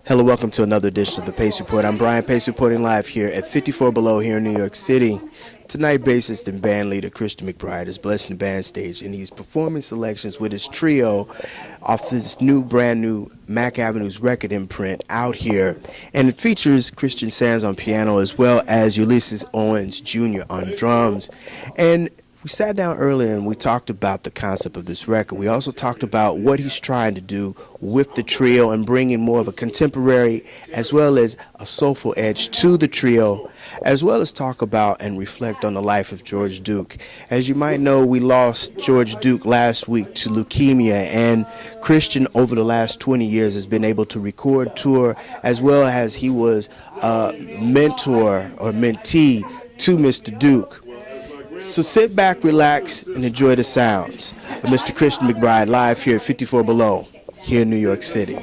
Hello, welcome to another edition of the Pace Report. I'm Brian Pace reporting live here at 54 Below here in New York City. Tonight, bassist and band leader Christian McBride is blessing the band stage, and he's performing selections with his trio off this brand new Mack Avenue's record imprint out here. And it features Christian Sands on piano as well as Ulysses Owens Jr. on drums. And we sat down earlier and we talked about the concept of this record. We also talked about what he's trying to do with the trio and bringing more of a contemporary as well as a soulful edge to the trio, as well as talk about and reflect on the life of George Duke. As you might know, we lost George Duke last week to leukemia, and Christian over the last 20 years has been able to record, tour, as well as he was a mentor or mentee to Mr. Duke. So sit back, relax, and enjoy the sounds of Mr. Christian McBride live here at 54 Below, here in New York City.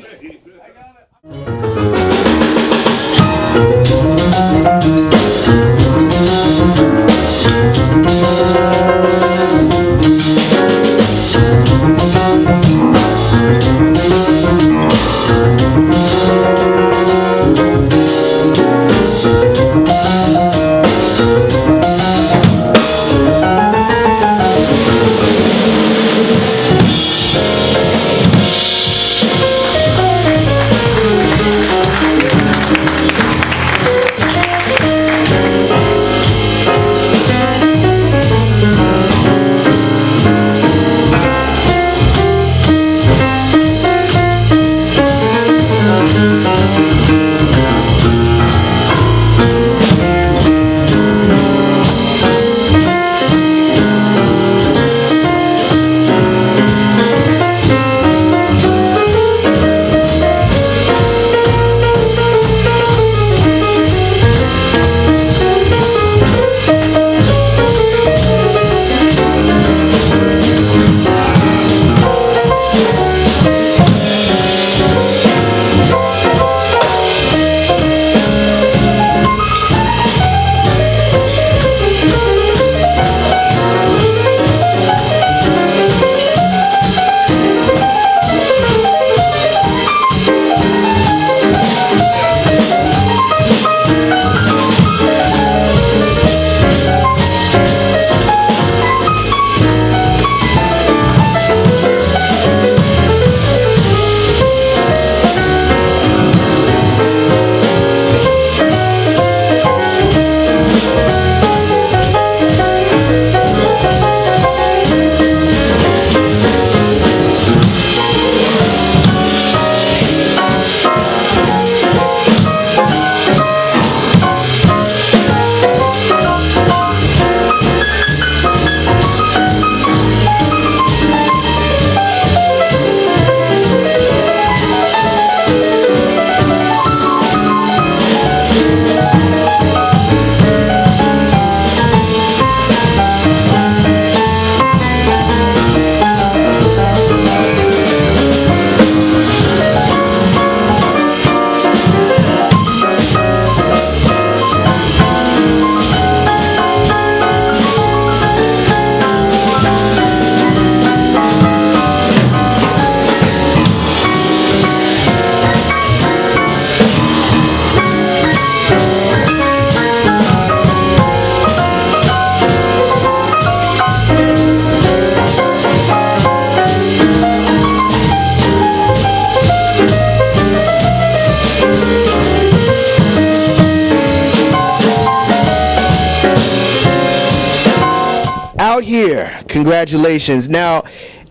Out here, congratulations. Now,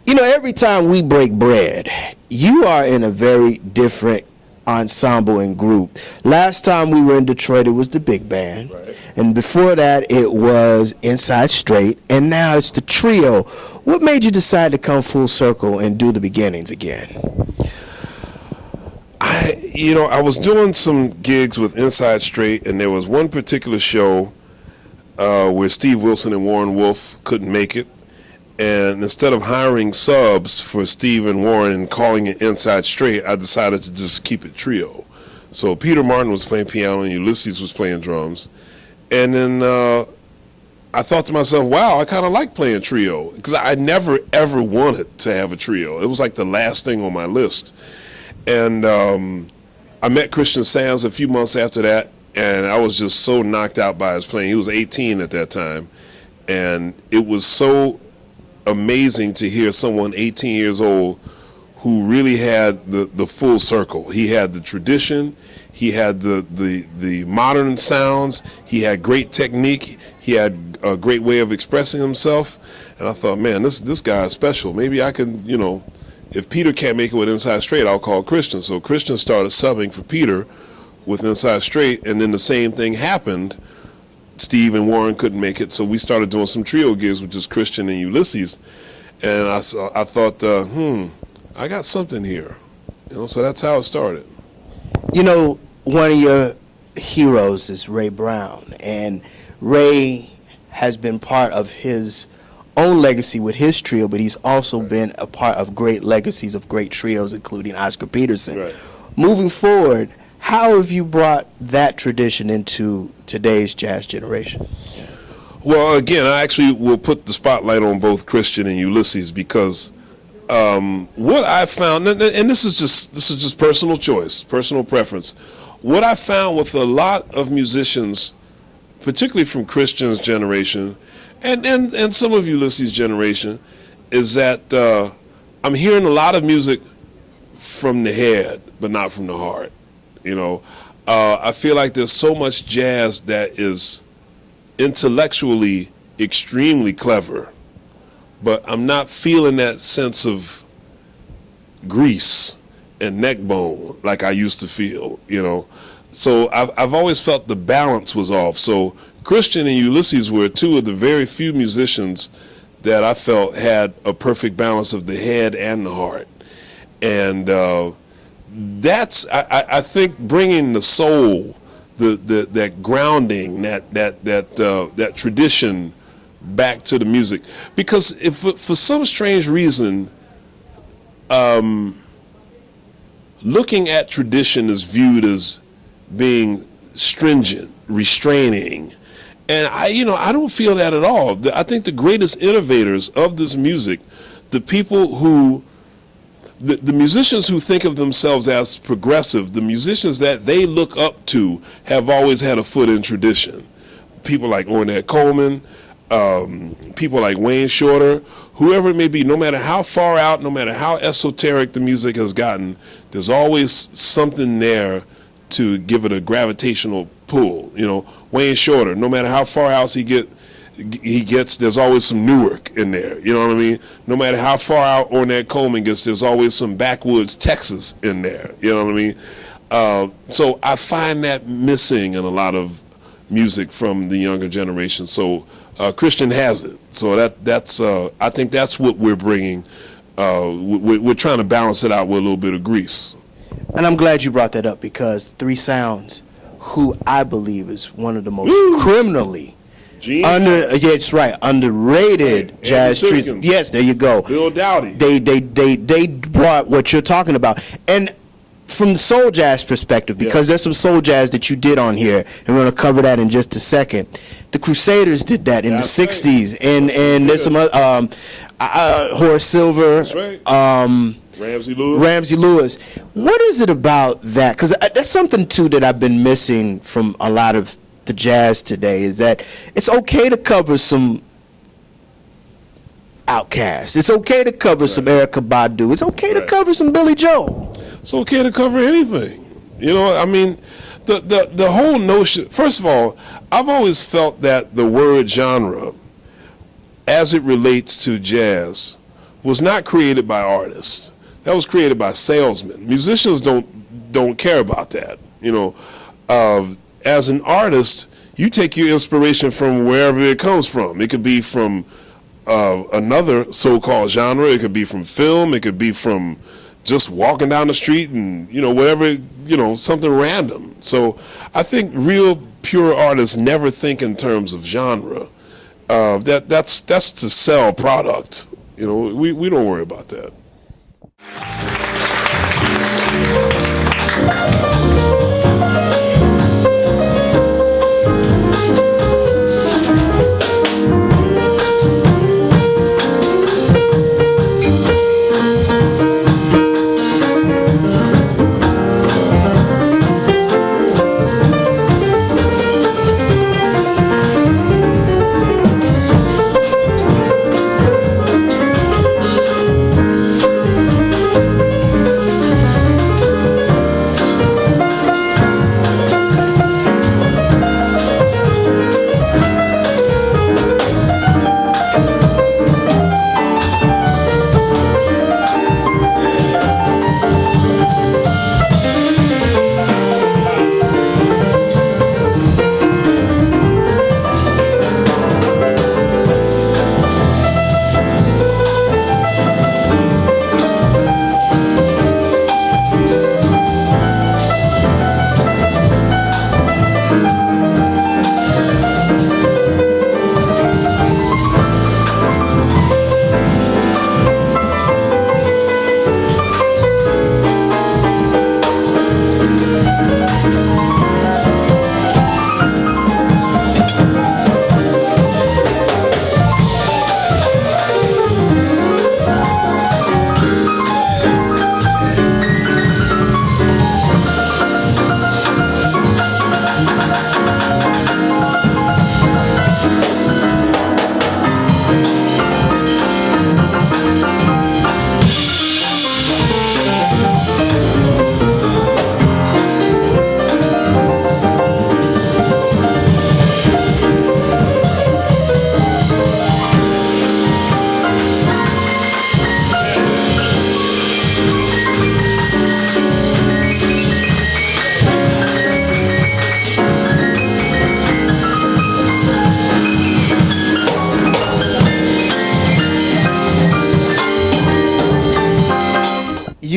you know, every time we break bread, you are in a very different ensemble and group. Last time we were in Detroit, it was the big band. Right. And before that, it was Inside Straight. And now it's the trio. What made you decide to come full circle and do the beginnings again? I was doing some gigs with Inside Straight, and there was one particular show where Steve Wilson and Warren Wolf couldn't make it, and instead of hiring subs for Steve and Warren and calling it Inside Straight, I decided to just keep it trio. So Peter Martin was playing piano and Ulysses was playing drums, and then I thought to myself, wow, I kind of like playing trio, because I never ever wanted to have a trio. It was like the last thing on my list. And I met Christian Sands a few months after that, and I was just so knocked out by his playing. He was 18 at that time, and it was so amazing to hear someone 18 years old who really had the full circle. He had the tradition, he had the modern sounds, he had great technique, he had a great way of expressing himself, and I thought, man, this guy is special. Maybe I can, if Peter can't make it with Inside Straight, I'll call Christian. So Christian started subbing for Peter with Inside Straight, and then the same thing happened. Steve and Warren couldn't make it, so we started doing some trio gigs with just Christian and Ulysses, and I thought, I got something here, so that's how it started. One of your heroes is Ray Brown, and Ray has been part of his own legacy with his trio, but he's also been a part of great legacies of great trios, including Oscar Peterson. Right. Moving forward, how have you brought that tradition into today's jazz generation? Well, again, I actually will put the spotlight on both Christian and Ulysses because what I found, and this is just personal choice, personal preference. What I found with a lot of musicians, particularly from Christian's generation, and some of Ulysses' generation, is that I'm hearing a lot of music from the head, but not from the heart. I feel like there's so much jazz that is intellectually extremely clever, but I'm not feeling that sense of grease and neck bone like I used to feel, So I've always felt the balance was off. So Christian and Ulysses were two of the very few musicians that I felt had a perfect balance of the head and the heart. And that's, I think, bringing the soul, that grounding, that tradition back to the music. Because if for some strange reason, looking at tradition is viewed as being stringent, restraining, and I don't feel that at all. I think the greatest innovators of this music, the people who, the musicians who think of themselves as progressive, the musicians that they look up to, have always had a foot in tradition. People like Ornette Coleman, people like Wayne Shorter, whoever it may be, no matter how far out, no matter how esoteric the music has gotten, there's always something there to give it a gravitational pull. Wayne Shorter, no matter how far out he gets, there's always some Newark in there. You know what I mean? No matter how far out Ornette Coleman gets, there's always some backwoods Texas in there. You know what I mean? So I find that missing in a lot of music from the younger generation. So Christian has it. So that's I think that's what we're bringing. We're trying to balance it out with a little bit of grease. And I'm glad you brought that up, because Three Sounds, who I believe is one of the most criminally underrated jazz trees. Yes, there you go. Bill Dowdy. They brought what you're talking about. And from the soul jazz perspective, because there's some soul jazz that you did on here, and we're going to cover that in just a second. The Crusaders did that in the 60s, and there's some Horace Silver. That's right. Ramsey Lewis. What is it about that? Because that's something, too, that I've been missing from a lot of the jazz today, is that it's okay to cover some Outkast. It's okay to cover some Erykah Badu. It's okay to cover some Billy Joel. It's okay to cover anything. I mean, the whole notion, first of all, I've always felt that the word genre, as it relates to jazz, was not created by artists. That was created by salesmen. Musicians don't care about that. As an artist, you take your inspiration from wherever it comes from. It could be from another so-called genre. It could be from film. It could be from just walking down the street and, whatever, something random. So I think real pure artists never think in terms of genre. That's to sell product. We don't worry about that.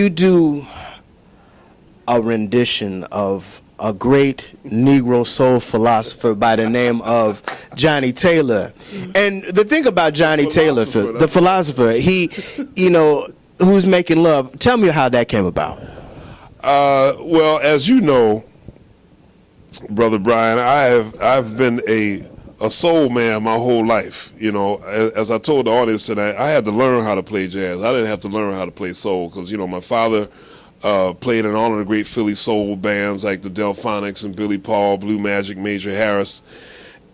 you do a rendition of a great Negro soul philosopher by the name of Johnny Taylor. And the thing about Johnny Taylor, the philosopher, he, you know, Who's Making Love, tell me how that came about. Well, as you know, Brother Brian, I've been a soul man my whole life. You know, as I told the audience tonight, I had to learn how to play jazz. I didn't have to learn how to play soul because, you know, my father played in all of the great Philly soul bands like the Delphonics and Billy Paul, Blue Magic, Major Harris.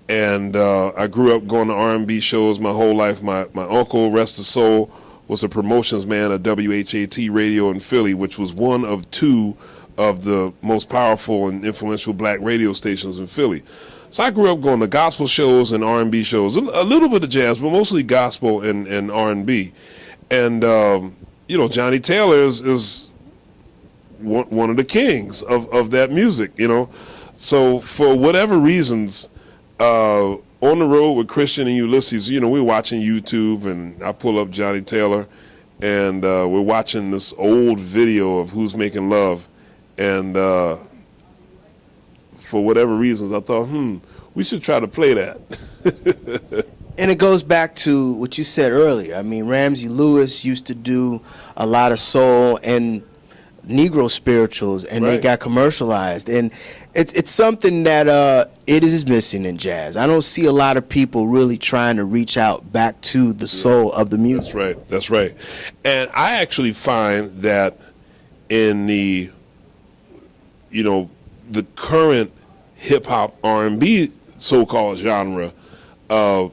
And I grew up going to R&B shows my whole life. My uncle, rest his soul, was a promotions man at WHAT radio in Philly, which was one of two of the most powerful and influential black radio stations in Philly. So I grew up going to gospel shows and R&B shows, a little bit of jazz, but mostly gospel and R&B. And, you know, Johnny Taylor is one of the kings of that music, you know. So for whatever reasons, on the road with Christian and Ulysses, you know, we're watching YouTube, and I pull up Johnny Taylor, and we're watching this old video of Who's Making Love. And for whatever reasons, I thought, we should try to play that. And it goes back to what you said earlier. I mean, Ramsey Lewis used to do a lot of soul and Negro spirituals, and they got commercialized. And it's something that it is missing in jazz. I don't see a lot of people really trying to reach out back to the soul of the music. That's right. And I actually find that in the, you know, the current hip-hop R&B so-called genre, I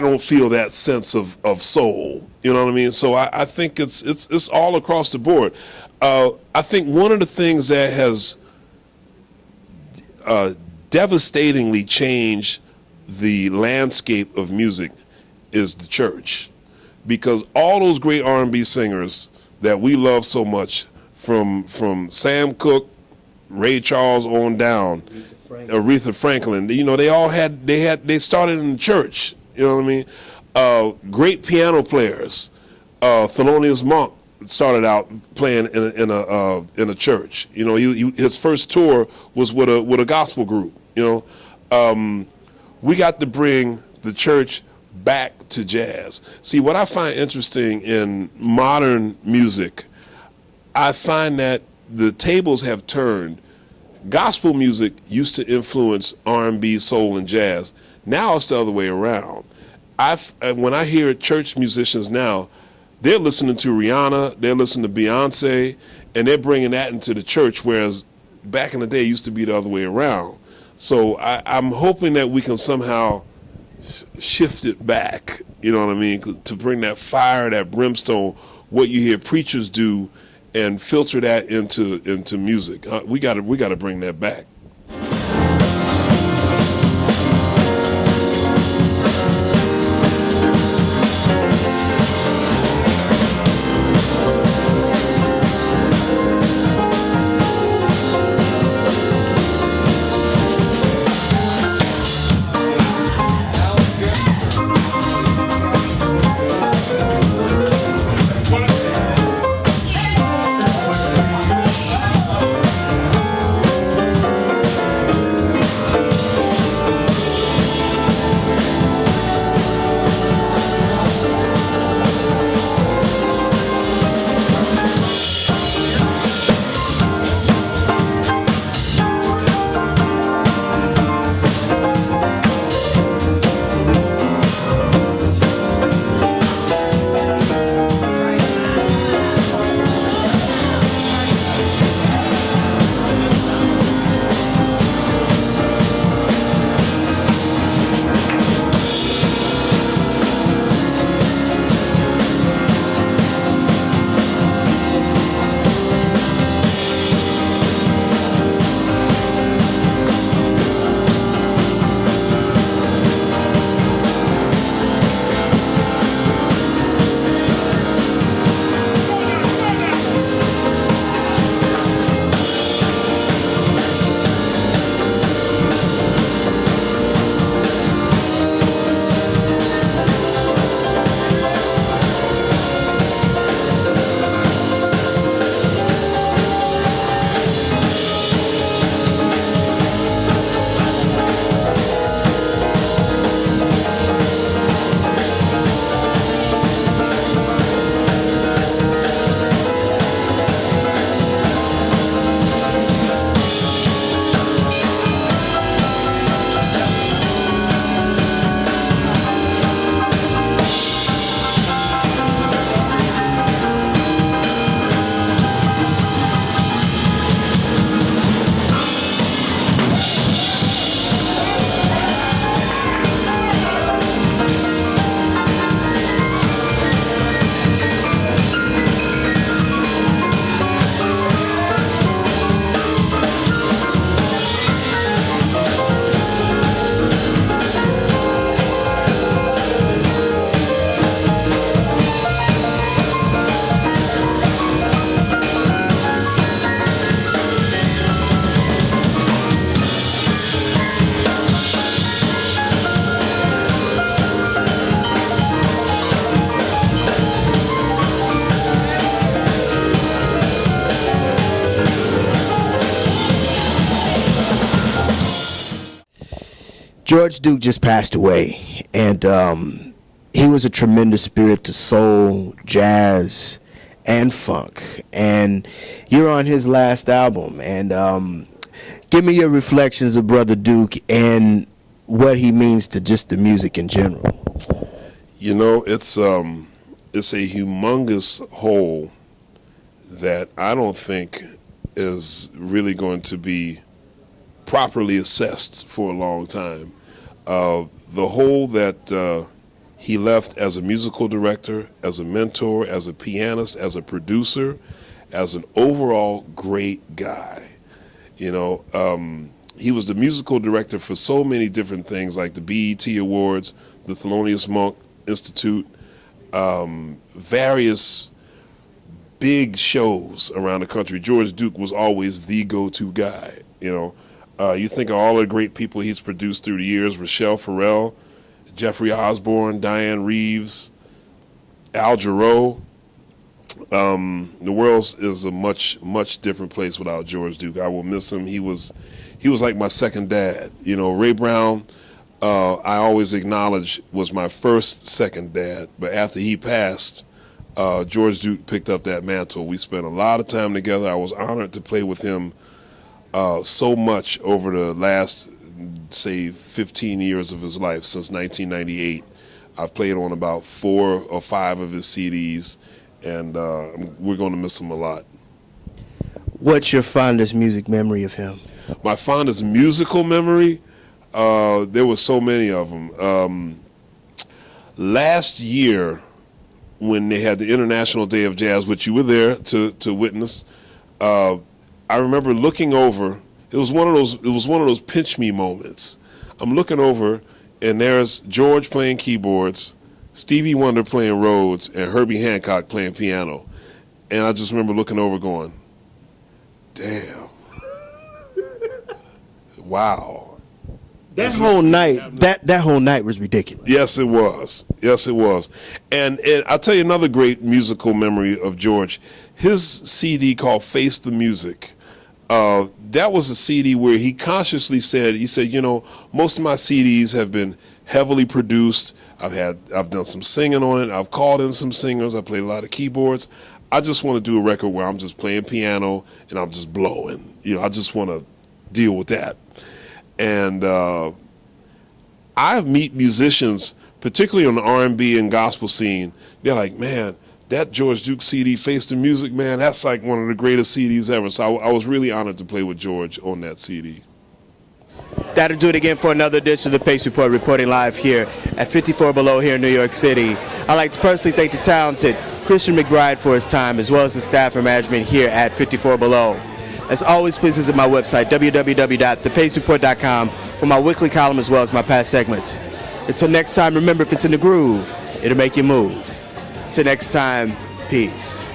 don't feel that sense of soul. You know what I mean? So I think it's all across the board. I think one of the things that has devastatingly changed the landscape of music is the church, because all those great R&B singers that we love so much, from Sam Cooke, Ray Charles on down, Aretha Franklin, you know, they started in the church. You know what I mean? Great piano players. Thelonious Monk started out playing in a church. You know, his first tour was with a gospel group. You know, we got to bring the church back to jazz. See, what I find interesting in modern music, I find that the tables have turned. Gospel music used to influence R&B, soul, and jazz. Now it's the other way around. When I hear church musicians now, they're listening to Rihanna, they're listening to Beyonce, and they're bringing that into the church, whereas back in the day it used to be the other way around. So I'm hoping that we can somehow shift it back, you know what I mean, to bring that fire, that brimstone, what you hear preachers do, and filter that into music. We got to bring that back. George Duke just passed away, and he was a tremendous spirit to soul, jazz, and funk. And you're on his last album, and give me your reflections of Brother Duke and what he means to just the music in general. You know, it's a humongous hole that I don't think is really going to be properly assessed for a long time. The hole that he left as a musical director, as a mentor, as a pianist, as a producer, as an overall great guy. You know, he was the musical director for so many different things, like the BET Awards, the Thelonious Monk Institute, various big shows around the country. George Duke was always the go-to guy. You know, you think of all the great people he's produced through the years: Rochelle Farrell, Jeffrey Osborne, Diane Reeves, Al Jarreau. The world is a much different place without George Duke. I will miss him. He was like my second dad. You know, Ray Brown, I always acknowledge, was my second dad. But after he passed, George Duke picked up that mantle. We spent a lot of time together. I was honored to play with him so much over the last, say, 15 years of his life. Since 1998, I've played on about 4 or 5 of his CDs, and we're going to miss him a lot. What's your fondest music memory of him? My fondest musical memory? There were so many of them. Last year, when they had the International Day of Jazz, which you were there to witness, I remember looking over. It was one of those pinch me moments. I'm looking over, and there's George playing keyboards, Stevie Wonder playing Rhodes, and Herbie Hancock playing piano. And I just remember looking over, going, "Damn, wow." That whole night was ridiculous. Yes, it was. Yes, it was. And I'll tell you another great musical memory of George. His CD called Face the Music. That was a CD where he consciously said, you know, most of my CDs have been heavily produced. I've done some singing on it. I've called in some singers. I played a lot of keyboards. I just want to do a record where I'm just playing piano and I'm just blowing. You know, I just want to deal with that. And I meet musicians, particularly on the R&B and gospel scene. They're like, "Man, that George Duke CD, Face the Music, man, that's like one of the greatest CDs ever." So I was really honored to play with George on that CD. That'll do it again for another edition of the Pace Report, reporting live here at 54 Below here in New York City. I'd like to personally thank the talented Christian McBride for his time, as well as the staff and management here at 54 Below. As always, please visit my website, www.thepacereport.com, for my weekly column as well as my past segments. Until next time, remember, if it's in the groove, it'll make you move. Till next time, peace.